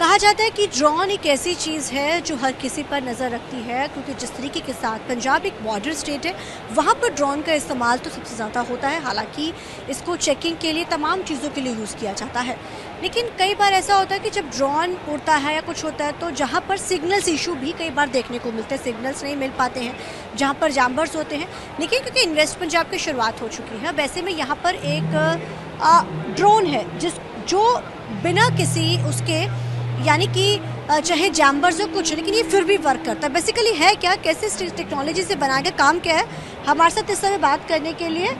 कहा जाता है कि ड्रोन एक ऐसी चीज़ है जो हर किसी पर नज़र रखती है, क्योंकि जिस तरीके के साथ पंजाब एक बॉर्डर स्टेट है, वहाँ पर ड्रोन का इस्तेमाल तो सबसे ज़्यादा होता है। हालांकि इसको चेकिंग के लिए तमाम चीज़ों के लिए यूज़ किया जाता है, लेकिन कई बार ऐसा होता है कि जब ड्रोन उड़ता है या कुछ होता है तो जहाँ पर सिग्नल्स इशू भी कई बार देखने को मिलते हैं, सिग्नल्स नहीं मिल पाते हैं जहाँ पर जैम्बर्स होते हैं। लेकिन क्योंकि इन्वेस्ट पंजाब की शुरुआत हो चुकी है, वैसे में यहाँ पर एक ड्रोन है जो बिना किसी उसके यानी कि चाहे जैम्बर्स हो कुछ, लेकिन ये फिर भी वर्क करता है। बेसिकली है क्या, कैसे इस टेक्नोलॉजी से बना के काम क्या है, हमारे साथ इस समय बात करने के लिए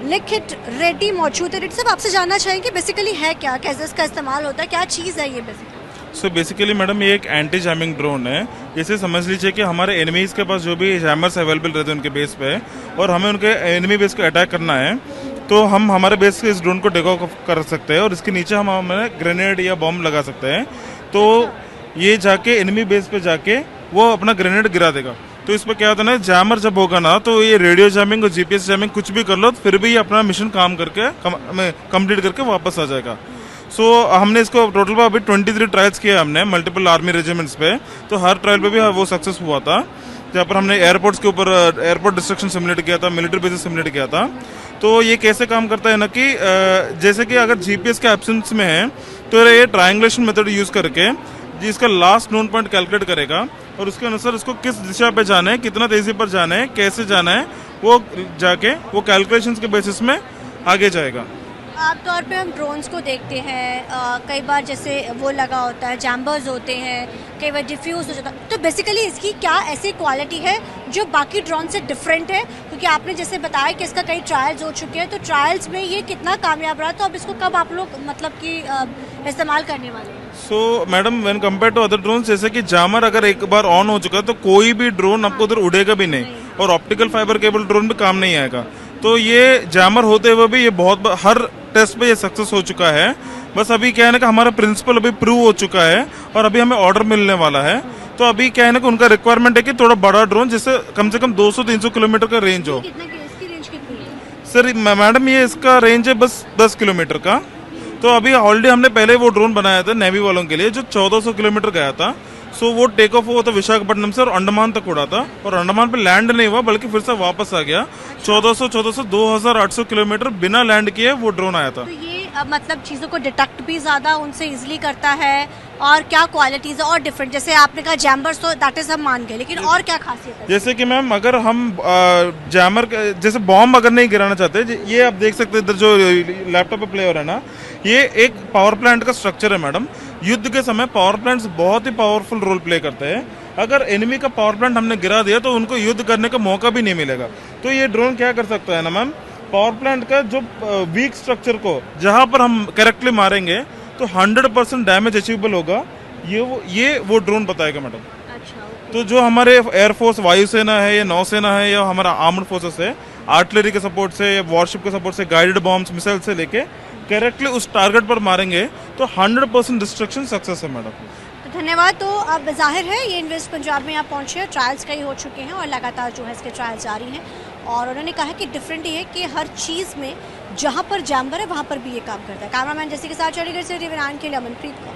लिखित रेड्डी मौजूद है। रेड्डी साहब, आपसे जानना चाहेंगे बेसिकली है क्या, कैसे इसका इस्तेमाल होता है, क्या चीज़ है ये बेसिकली? बेसिकली मैडम ये एक एंटी जैमिंग ड्रोन है। इसे समझ लीजिए कि हमारे एनिमीज के पास जो भी जैमर्स अवेलेबल रहते हैं उनके बेस पे, और हमें उनके एनिमी बेस को अटैक करना है, तो हम हमारे बेस से इस ड्रोन को टेक ऑफ कर सकते हैं और इसके नीचे हम हमें ग्रेनेड या बॉम्ब लगा सकते हैं। तो ये जाके एनिमी बेस पे जाके वो अपना ग्रेनेड गिरा देगा। तो इस पर क्या होता है ना, जैमर जब होगा ना तो ये रेडियो जैमिंग और जीपीएस जैमिंग कुछ भी कर लो तो फिर भी ये अपना मिशन काम करके कंप्लीट करके वापस आ जाएगा। हमने इसको टोटल अभी 23 ट्रायल्स किए हमने मल्टीपल आर्मी रेजिमेंट्स पे। तो हर ट्रायल पे भी वो सक्सेस हुआ था, जहाँ पर हमने एयरपोर्ट्स के ऊपर एयरपोर्ट डिस्ट्रक्शन सिमुलेट किया था, मिलिट्री बेसिस सिमुलेट किया था। तो ये कैसे काम करता है ना कि जैसे कि अगर जीपीएस के एब्सेंस में है तो ये ट्रायंगुलेशन मेथड यूज करके जिसका लास्ट नोन पॉइंट कैलकुलेट करेगा और उसके अनुसार उसको किस दिशा पे जाना है, कितना तेजी पर जाना है, कैसे जाना है, वो जाके वो कैलकुलेशंस के बेसिस में आगे जाएगा। आमतौर पे हम ड्रोन्स को देखते हैं, कई बार जैसे वो लगा होता है, जैम्बर्स होते हैं, कई बार डिफ्यूज हो जाता है। तो बेसिकली इसकी क्या ऐसी क्वालिटी है जो बाकी ड्रोन से डिफरेंट है? क्योंकि आपने जैसे बताया कि इसका कई ट्रायल्स हो चुके हैं, तो ट्रायल्स में ये कितना कामयाब रहा, तो अब इसको कब आप लोग मतलब कि इस्तेमाल करने वाले हैं? Madam when compare to other drone, जैसे कि जामर अगर एक बार ऑन हो चुका है तो कोई भी ड्रोन आपको उधर उड़ेगा भी नहीं, और ऑप्टिकल फाइबर केबल ड्रोन भी काम नहीं आएगा। तो ये जैमर होते हुए भी ये हर टेस्ट पे ये सक्सेस हो चुका है। बस अभी क्या है ना कि हमारा प्रिंसिपल अभी प्रूव हो चुका है और अभी हमें ऑर्डर मिलने वाला है। तो अभी क्या है ना कि उनका रिक्वायरमेंट है कि थोड़ा बड़ा ड्रोन जिससे कम से कम 200-300 किलोमीटर का रेंज हो। इसकी रेंज कितनी है? सर मैडम ये इसका रेंज है बस 10 किलोमीटर का। तो अभी ऑलरेडी हमने पहले वो ड्रोन बनाया था नेवी वालों के लिए जो 1400 किलोमीटर गया था। वो टेक ऑफ हुआ था विशाखापट्टनम से और अंडमान तक उड़ा था, और अंडमान पे लैंड नहीं हुआ बल्कि फिर से वापस आ गया। 2800 किलोमीटर बिना लैंड किए वो ड्रोन आया था। तो ये मतलब चीज़ों को डिटेक्ट भी ज़्यादा उनसे इजीली करता है, और क्या क्वालिटीज़ और डिफरेंट, जैसे आपने कहा जैम्बर्स तो दैट इज हम मान गए, लेकिन और क्या खासियत है? जैसे कि मैम अगर हम जैमर जैसे बॉम्ब अगर नहीं गिराना चाहते, ये आप देख सकते हैं इधर जो लैपटॉप पे प्ले हो रहा है ना, ये एक पावर प्लांट का स्ट्रक्चर है मैडम। युद्ध के समय पावर प्लांट्स बहुत ही पावरफुल रोल प्ले करते हैं। अगर एनिमी का पावर प्लांट हमने गिरा दिया तो उनको युद्ध करने का मौका भी नहीं मिलेगा। तो ये ड्रोन क्या कर सकता है ना मैम, पावर प्लांट का जो वीक स्ट्रक्चर को जहां पर हम करेक्टली मारेंगे तो 100% डैमेज अचीवेबल होगा। ये वो ड्रोन बताएगा मैडम। अच्छा, तो जो हमारे एयरफोर्स वायुसेना है या नौसेना है या हमारा आर्म्ड फोर्सेस है, आर्टिलरी के सपोर्ट से या वॉरशिप के सपोर्ट से, गाइडेड बॉम्ब्स मिसाइल से लेके करेक्टली उस टारगेट पर मारेंगे तो 100% डिस्ट्रक्शन सक्सेस है मैडम। तो धन्यवाद। तो अब जाहिर है ये इन्वेस्ट पंजाब में यहाँ पहुँचे हैं, ट्रायल्स कई हो चुके हैं और लगातार जो है इसके ट्रायल्स जारी हैं, और उन्होंने कहा कि डिफरेंट ये है कि हर चीज़ में जहाँ पर जैम्बर है वहाँ पर भी ये काम करता है। कैमरामैन जैसे के साथ चंडीगढ़ से रिवरान के लिए अमनप्रीत को।